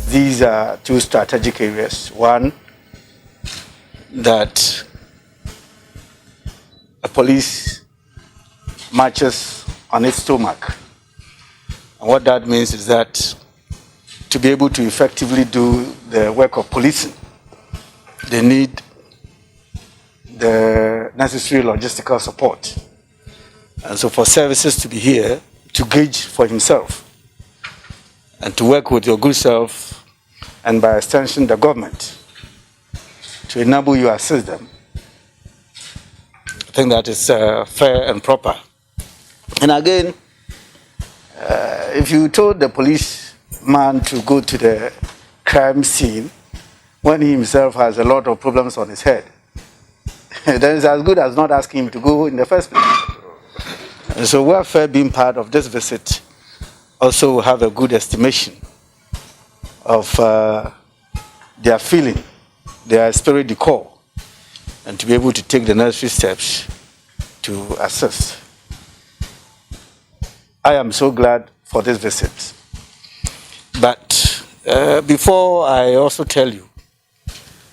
these are two strategic areas. One, that a police marches on its stomach. And what that means is that to be able to effectively do the work of policing, they need the necessary logistical support. And so for services to be here, to gauge for himself, and to work with your good self, and by extension the government, to enable you assist them, I think that is fair and proper. And again, if you told the policeman to go to the crime scene when he himself has a lot of problems on his head, then it's as good as not asking him to go in the first place. And so welfare being part of this visit also have a good estimation of their feeling, their spirit de corps, and to be able to take the necessary steps to assist. I am so glad for this visit. But before I also tell you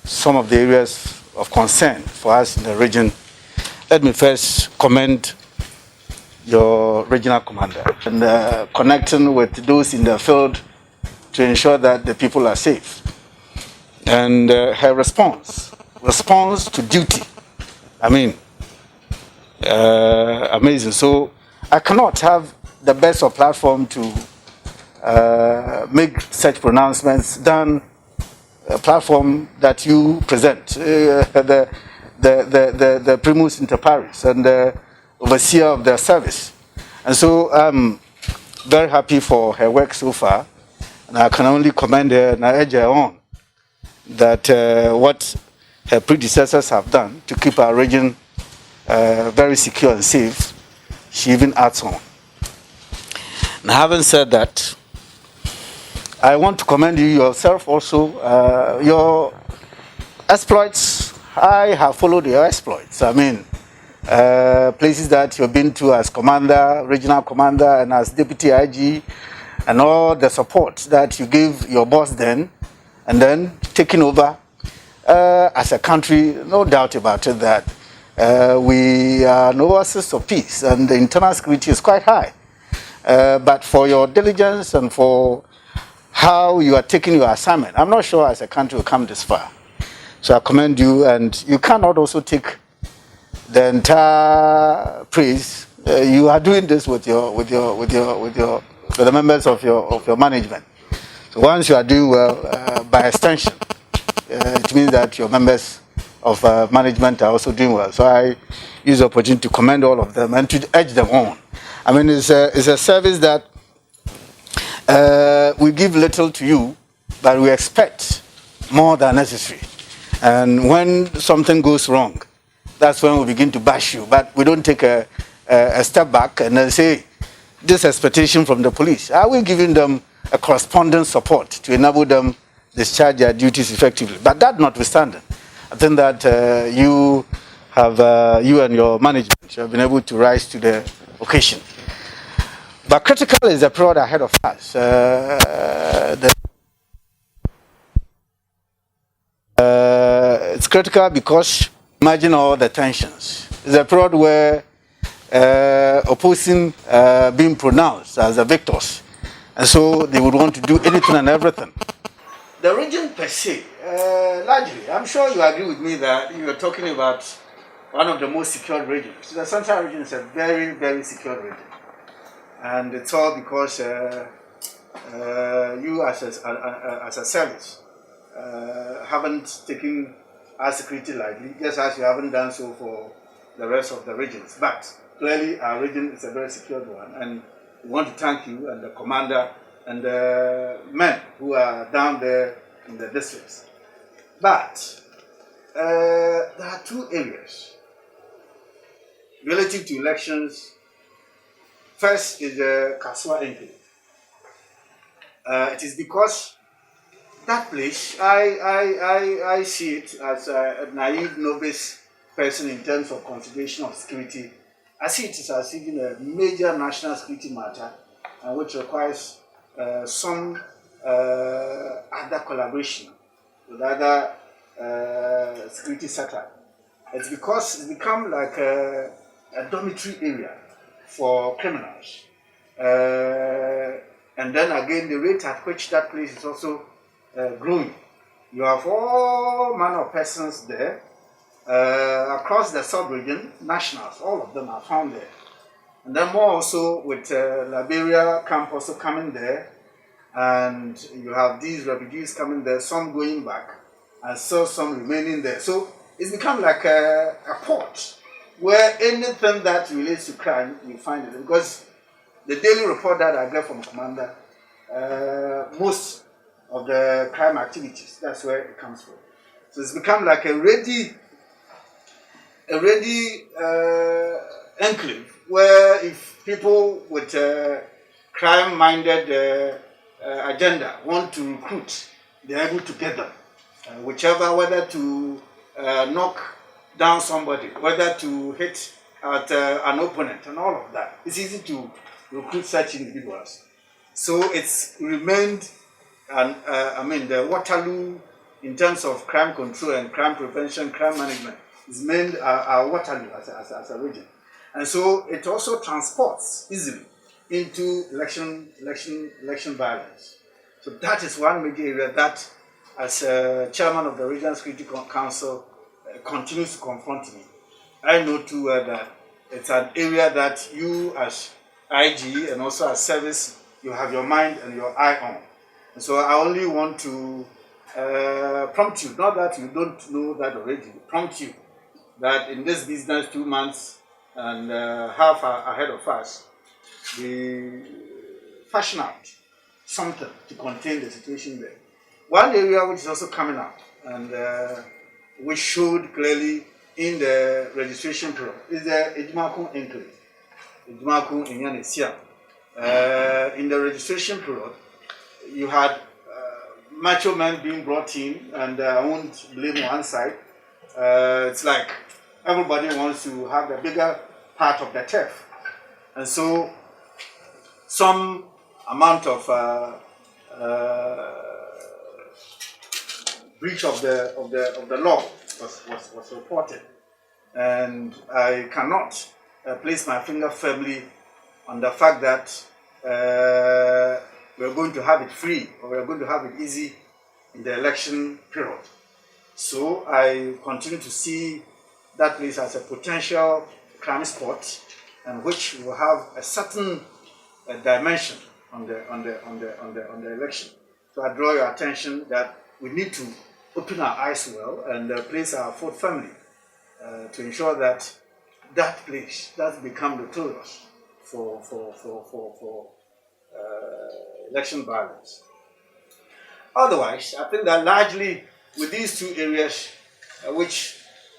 some of the areas of concern for us in the region, let me first commend your regional commander and connecting with those in the field to ensure that the people are safe. And her response to duty, I mean, amazing. So I cannot have the best of platform to make such pronouncements than a platform that you present, the primus inter pares and the overseer of the service. And so I'm very happy for her work so far, and I can only commend her and urge her on that what her predecessors have done to keep our region very secure and safe, she even adds on. And having said that, I want to commend you yourself also. Your exploits, I have followed your exploits. I mean, places that you've been to as commander, regional commander, and as deputy IG, and all the support that you gave your boss then, and then taking over as a country, no doubt about it that we are an oasis of peace, and the internal security is quite high. But for your diligence and for how you are taking your assignment, I'm not sure as a country will come this far. So I commend you, and you cannot also take the entire praise. You are doing this with the members of your management. So once you are doing well, by extension, it means that your members of management are also doing well. So I use the opportunity to commend all of them and to urge them on. I mean, it's a service that we give little to you, but we expect more than necessary. And when something goes wrong, that's when we begin to bash you. But we don't take a step back and then say, this expectation from the police, are we giving them a corresponding support to enable them discharge their duties effectively? But that notwithstanding, I think that you and your management have been able to rise to the occasion. But critical is the period ahead of us. It's critical because imagine all the tensions. It's a period where opposing being pronounced as the victors, and so they would want to do anything and everything. The region per se, largely, I'm sure you agree with me that you are talking about one of the most secured regions. The Central region is a very, very secure region. And it's all because you as a service haven't taken our security lightly, just as you haven't done so for the rest of the regions. But clearly our region is a very secured one, and we want to thank you and the commander and the men who are down there in the districts. But there are two areas relative to elections. First is the Kaswa enclave. It is because that place, I see it as a naive novice person in terms of consideration of security. I see it as even a major national security matter, which requires some other collaboration with other security setup. It's because it's become like a dormitory area for criminals. And then again, the rate at which that place is also growing. You have all manner of persons there across the sub-region, nationals, all of them are found there. And then more also with Liberia camp also coming there, and you have these refugees coming there, some going back, and so some remaining there. So it's become like a port where anything that relates to crime, you find it. Because the daily report that I get from Commander, most of the crime activities, that's where it comes from. So it's become like a ready enclave where if people with crime-minded agenda want to recruit, they're able to get them. Whichever, whether to knock down somebody, whether to hit at an opponent, and all of that. It's easy to recruit such individuals. So it's remained, the Waterloo in terms of crime control and crime prevention, crime management, is remained our Waterloo as a region. And so it also transports easily into election violence. So that is one major area that, as chairman of the Regional Security Council, continues to confront me. I know too that it's an area that you as IG and also as service, you have your mind and your eye on. And so I only want to prompt you, not that you don't know that already, prompt you that in this business 2 months and half ahead of us, we fashion out something to contain the situation there. One area which is also coming up and which showed clearly in the registration period is the Ejumakun enclave. Ejumakun in Yanisia. In the registration period, you had macho men being brought in, and I won't blame one side. It's like everybody wants to have the bigger part of the turf, and so some amount of breach of the law was reported, and I cannot place my finger firmly on the fact that we're going to have it free or we're going to have it easy in the election period. So I continue to see that place as a potential crime spot, and which will have a certain dimension on the election. So I draw your attention that we need to open our eyes well and place our foot firmly to ensure that that place does become notorious for election violence. Otherwise, I think that largely with these two areas, which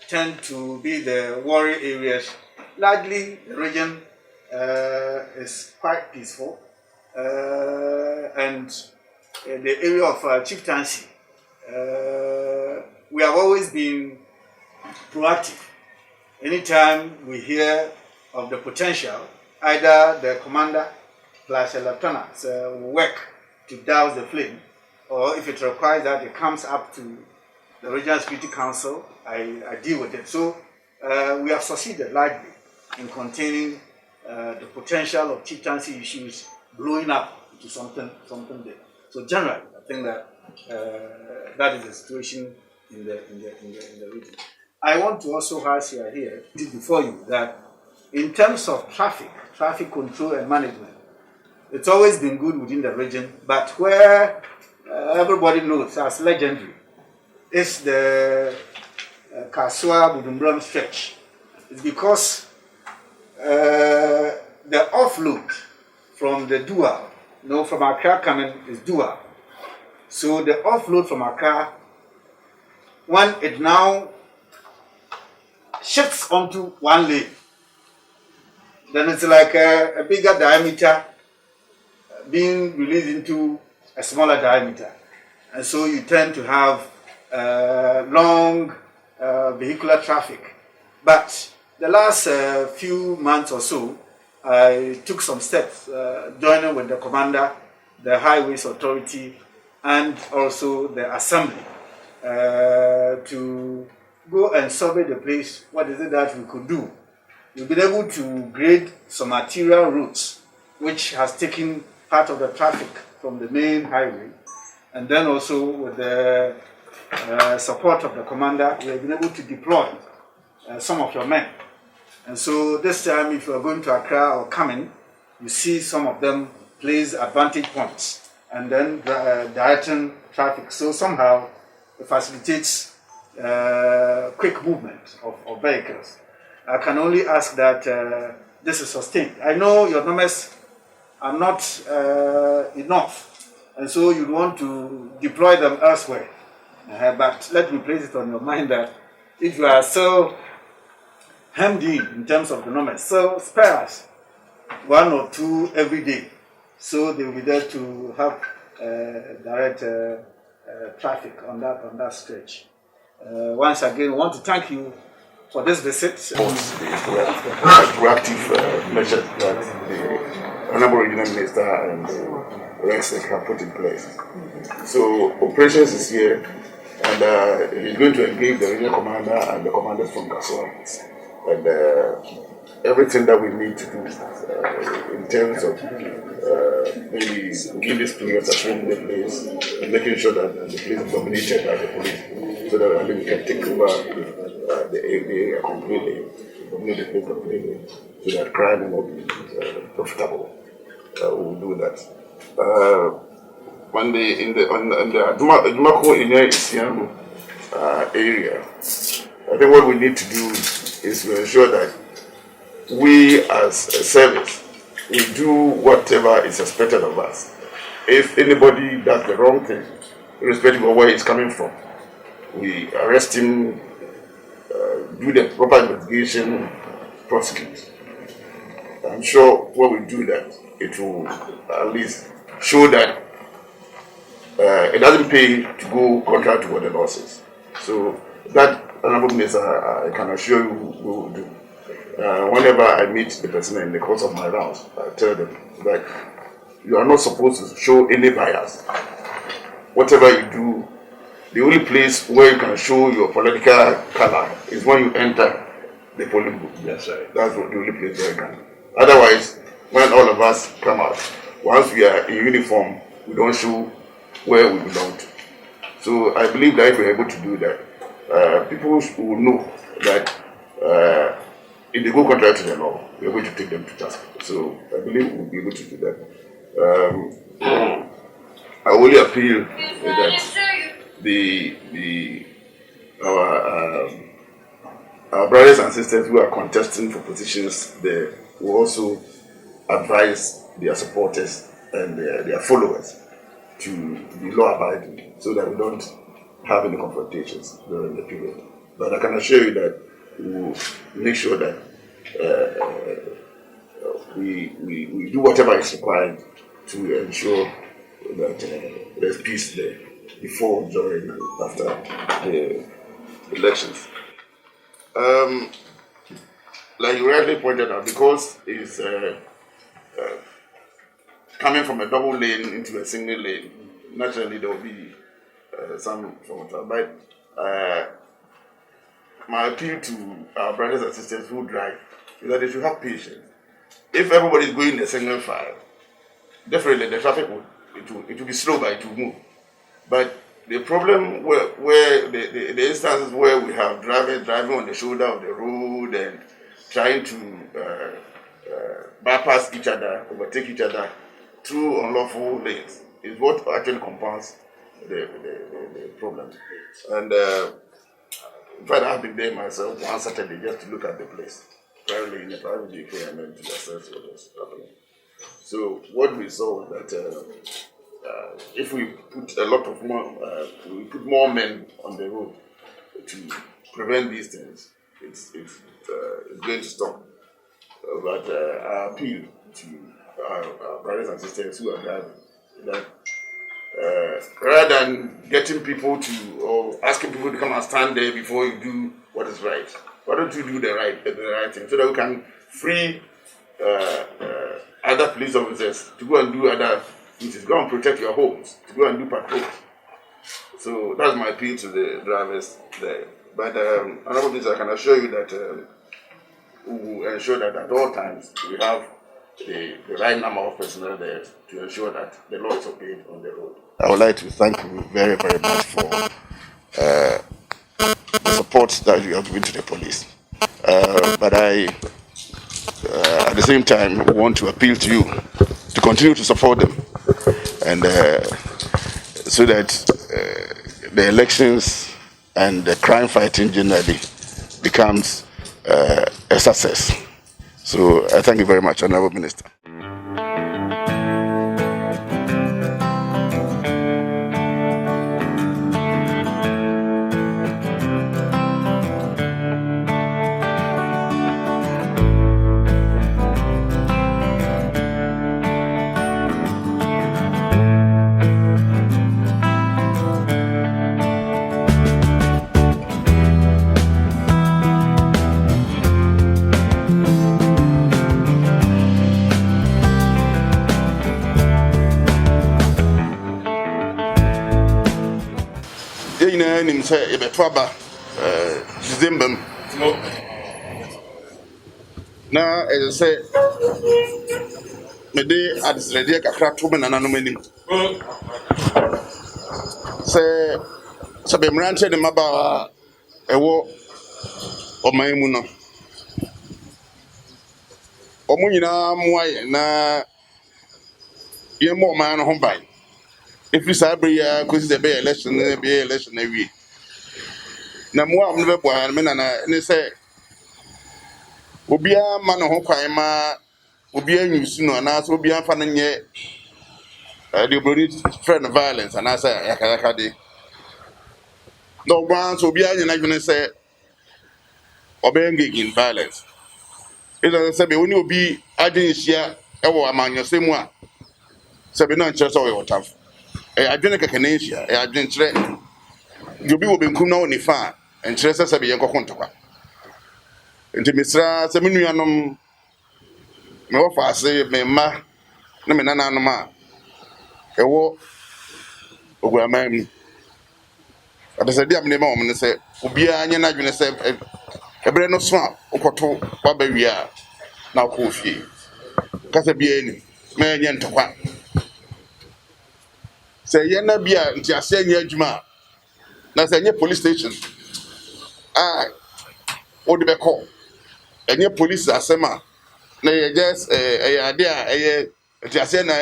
tend to be the worry areas, largely the region is quite peaceful, and the area of chieftaincy, we have always been proactive. Anytime we hear of the potential, either the commander plus a lieutenant will work to douse the flame, or if it requires that it comes up to the Regional Security Council, I deal with it. So we have succeeded largely in containing the potential of chieftaincy issues blowing up into something there. So generally, I think that that is the situation in the region. I want to also ask you here before you that in terms of traffic control and management, it's always been good within the region, but where everybody knows as legendary is the Kasua Budumbram stretch. It's because the offload from the Dua, from Accra coming is Dua. So the offload from Accra, when it now shifts onto one lane, then it's like a bigger diameter being released into a smaller diameter. And so you tend to have long vehicular traffic. But the last few months or so, I took some steps, joining with the commander, the Highways Authority, and also the assembly to go and survey the place. What is it that we could do? We've been able to grade some arterial routes, which has taken part of the traffic from the main highway. And then also with the support of the commander, we have been able to deploy some of your men. And so this time, if you are going to Accra or coming, you see some of them place advantage points and then directing traffic. So somehow it facilitates quick movement of vehicles. I can only ask that this is sustained. I know your numbers are not enough, and so you want to deploy them elsewhere. But let me place it on your mind that if you are so hemmed in terms of the numbers, so spare us 1 or 2 every day, so they will be there to help direct traffic on that stretch. Once again, we want to thank you for this visit. Proactive measures that the Honorable Regional Minister and the Rex have put in place. So operations is here, and he's going to engage the regional commander and the commanders from Kasua, and everything that we need to do in terms of maybe give this period of the place and making sure that the place is dominated by the police, so that we can take over the area completely, dominate the place completely, so that crime will not be profitable. We'll do that. On the Adumako Isiamu area, I think what we need to do is to ensure that we as a service, we do whatever is expected of us. If anybody does the wrong thing, irrespective of where it's coming from, we arrest him, do the proper investigation, prosecute. I'm sure when we do that, it will at least show that it doesn't pay to go contrary to what the law says. So that, Honorable Minister, I can assure you we will do. Whenever I meet the person in the course of my rounds, I tell them that you are not supposed to show any bias. Whatever you do, the only place where you can show your political color is when you enter the polling booth. That's right. That's the only place where you can. Otherwise, when all of us come out, once we are in uniform, we don't show where we belong to. So I believe that if we're able to do that, people will know that if they go contrary to the law, we're going to take them to task. So I believe we'll be able to do that. I only appeal that our brothers and sisters who are contesting for positions there will also advise their supporters and their followers to be law-abiding, so that we don't have any confrontations during the period. But I can assure you that we will make sure that we do whatever is required to ensure that there's peace there before, during, and after the elections. Like you rightly pointed out, because it's coming from a double lane into a single lane, naturally there will be some form of but my appeal to our brothers and sisters who drive is that they should have patience. If everybody is going in a single file, definitely the traffic will be slow, but it will move. But the problem where the instances where we have drivers driving on the shoulder of the road and trying to bypass each other, overtake each other through unlawful lanes is what actually compounds the problem. And in fact, I've been there myself one Saturday just to look at the place, privately in a private vehicle, and then to assess what was happening. So what we saw was that if we put a lot of more, we put more men on the road to prevent these things, it's going to stop. But I appeal to our brothers and sisters who are driving that rather than getting people to or asking people to come and stand there before you do what is right, why don't you do the right thing so that we can free other police officers to go and do other which is go and protect your homes, to go and do patrol. So that's my appeal to the drivers there. But another thing, I can assure you that we will ensure that at all times we have the right number of personnel there to ensure that the law is obeyed on the road. I would like to thank you very, very much for the support that you have given to the police. But I, at the same time, want to appeal to you to continue to support them, and so that the elections and the crime fighting generally becomes a success. So I thank you very much, Honorable Minister. Nim say ebe twaba December na say me de adisrede kakra to me nananom anim say be mranche de maba ewo oman mu no omo nyina moaye na ye mo man no ho ban if you sabre ya cause the be election na wi na mo am no be boa me nana ne say obia ma no ho kwan ma obia nyusu no na so obia fa no nye the body friend violence and I say yakayaka de no one so obia nyina dwene say obia engage in violence it doesn't say be when obi adin hia e wo amanyosemu a say be na nkyere so we wotamfo adwene keke na hia adwene kyere obi wo benkum na woni fa nkyere say be yenkoko ntokwa enti misra say menuanom me wo fa ase me ma na me nananom a ewo Oguaa man abese dia me ma omne say obia anye na dwene say ebre no so a okoto waba wi a na ko fie kasa bia ni me anye ntokwa say ye na bia nti ase anye adwuma na say anye police station o de be call anye police asema na ye just ade a eye nti ase na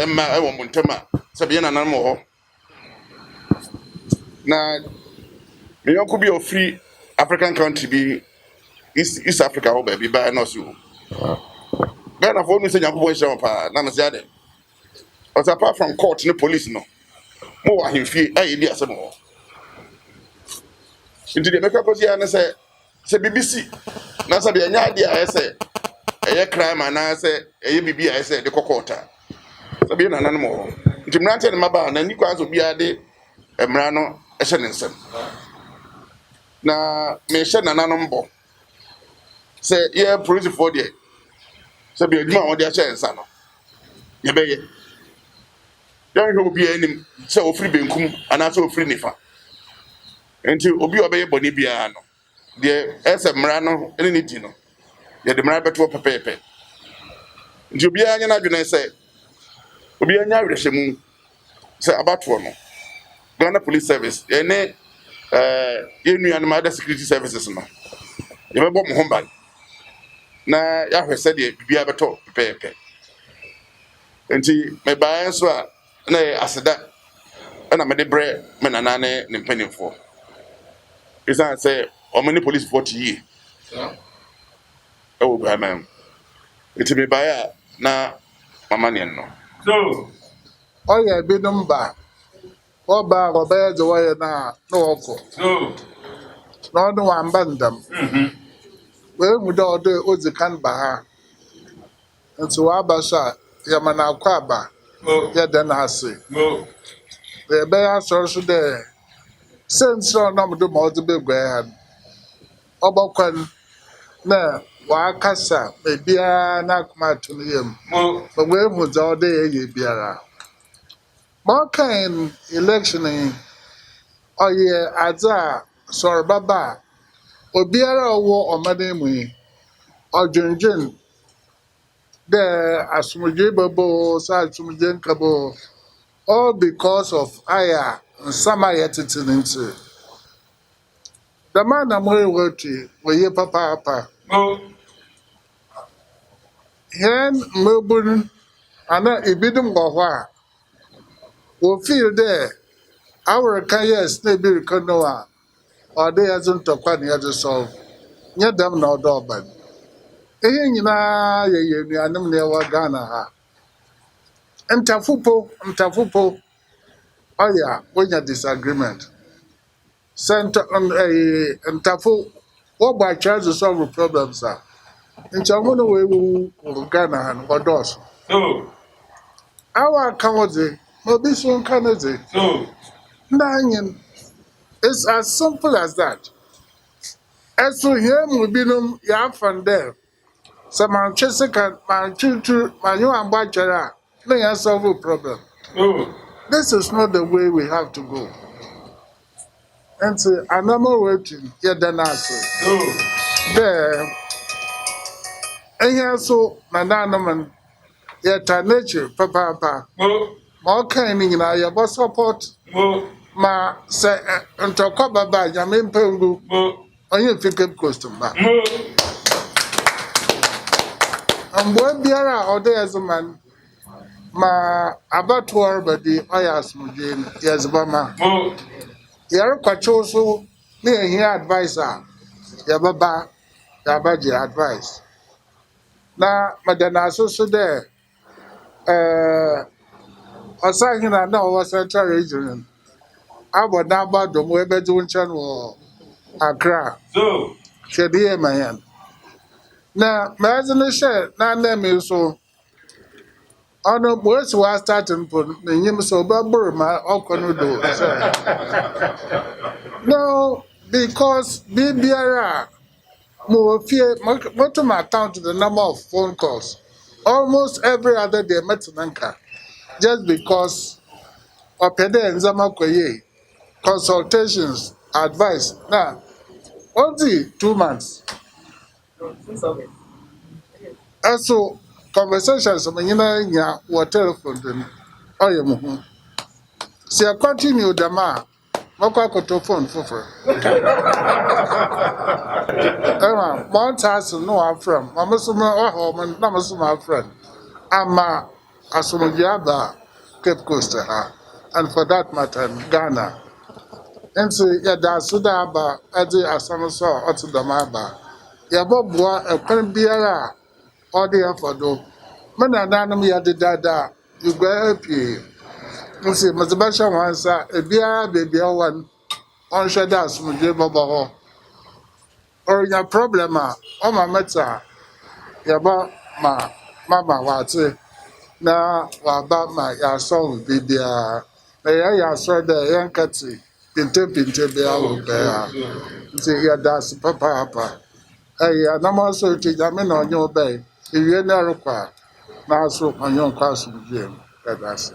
emma e wo muntema say bia na nan mo ho na me yonko bi of free African country bi East Africa ho ba bi ba no so Ghana for no say nyankopon hye pa na me say ade but apart from court no police no mo wa hemfie aye bi asem ho inti de meka kosi ya na say BBC na say be nya ade a say eye crime na say eye bibi a say de kokota say be na nan mo ho inti mrante ne maba na ni kwa so bi ade emra no ehye ne nsem na me hye nananom bo say ye police for there say be adwuma won de ahye nsa no ye be ye yan ho bi anim say ofiri benkum ana say ofiri nifa enti obi obeye boni bia no de ese mra no ene ni di no ye de mra beto pepepe nti obi anya na dwene say obi anya rehemu say abato no Ghana Police Service ene ye nuanom other security services no ye be bom ho ban na ya hwese de bibia beto pepepe enti me bae so a na aseda na me de bre me nanane ne mpanimfo isan say o many police 40 ye Oguaa man enti me bae na mama ne no so oya bi number oba oba je woye na oko so no no wan bandam we mu do ozikan ba ha nti wa ba sha ya mana akwa ba ya de na ase we be ya so de sense no mo do mo de be gwa ha obokwan na wa kasa me bia na kuma tunu yem we mu do de ye biara more kind election oye adza sorry baba obiara owo omade mu yi odwendwen the asumuje babo sa asumuje nkabo all because of aya nsama yetitinti the man na mo woti we papa hen mobun ana ibidum go ho a wo feel there our yes na be rekonoa or they hasn't to kwa near the solve nye dem na odo oban ihe nyina ye nuanem na ewa Ghana ha mtafupo oya wonya disagreement center on mtafu wo ba try to solve problems are nchamu no we Ghana ha no dos so our account no be so kaneze so ndanyin it's as simple as that eso here mu binum ya fan there. So man Chessica, man Chuchu, man you and Bachara, may I solve a problem. Oh. This is not the way we have to go. And so I'm not waiting, yet then answer. Oh. There, and here so, my nanaman, yet a nature, papa. Oh. More kind in your support. Oh. Ma say, and talk about Yamin Pengu. Oh. On your figure costume. Oh. And boy, Biara, or there as a man. Ma abattoir badi oyas mujin yazbama yar kwacho so ne here advisor ya baba ya baji advice na madana so there osahina na o central region aboda abado mo ebeji unchan wo Accra so shedi mayan na mazene she na name so ono boys was starting for nyim so babur ma okono do no because BBR mo fear what to my account the number of phone calls almost every other day metananka just because opede nzama koye consultations advice na only 2 months also conversations menyina nya what telephone then oyemuhu si I continue the ma mako to phone for one time no I'm from mamusuma man na musuma friend ama asumugiaba Cape Coast ha and for that matter in Ghana and so yeah da suda ba ade asam so otu the maba ya bobua e kwan biara all the for do me na nanum ya de dada you go happy nsi mazabasha wansa e biara baby one on shada asumugye baba ho or your problem o ma meta ya ba ma mama wate na wa ba ma ya solve bibia na ya so da yankati pinte bia wo be ha nti ya das papa ya na mo so ti ja me na onyo be iwie na rokwa na so onyo kwa so bibia that's